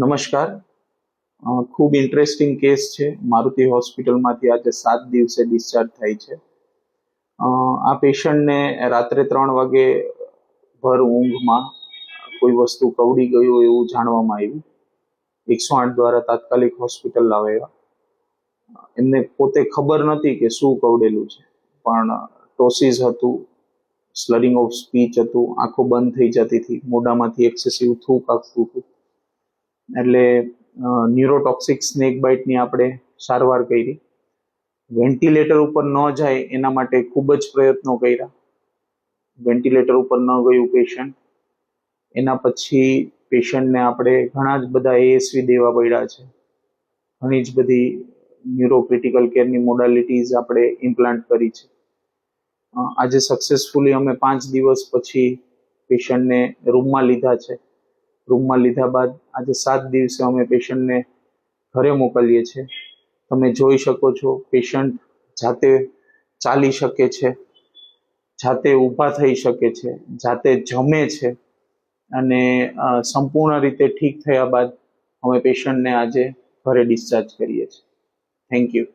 નમસ્કાર. ખૂબ interesting case છે. મારુતિ હોસ્પિટલમાંથી આજે 7 દિવસે ડિસ્ચાર્જ થાય છે. આ પેશન્ટને રાત્રે 3 વાગે ભર ઊંઘમાં કોઈ વસ્તુ કવડી ગયું એવું જાણવામાં આવ્યું. 108 દ્વારા તાત્કાલિક હોસ્પિટલ લાવ્યા. એમને પોતે ખબર નથી કે શું કવડેલું છે, પણ ટોસિસ હતું, સ્લરિંગ ઓફ સ્પીચ હતું, આંખો બંધ થઈ જતી હતી, મોઢામાંથી એક્સેસિવ થૂક આવતું હતું. એટલે ન્યુરોટોક્સિક સ્નેક બાઇટની આપણે સારવાર કરી. વેન્ટિલેટર ઉપર ન જાય એના માટે ખૂબ જ પ્રયત્નો કર્યા. વેન્ટિલેટર ઉપર ન ગયું પેશન્ટ. એના પછી પેશન્ટને આપણે ઘણા જ બધા એએસવી દેવા પડ્યા છે. ઘણી જ બધી ન્યુરો ક્રિટિકલ કેરની મોડાલિટીઝ આપણે ઇમ્પ્લાન્ટ કરી છે. આજે સક્સેસફુલી અમે 5 દિવસ પછી પેશન્ટને રૂમમાં લીધા છે. રૂમમાં લીધા બાદ આજે 7 દિવસે અમે પેશન્ટને ઘરે મોકલીએ છીએ. તમે જોઈ શકો છો, પેશન્ટ જાતે ચાલી શકે છે, જાતે ઊભા થઈ શકે છે, જાતે જમે છે, અને સંપૂર્ણ રીતે ઠીક થયા બાદ અમે પેશન્ટને આજે ઘરે ડિસ્ચાર્જ કરીએ છીએ. Thank you.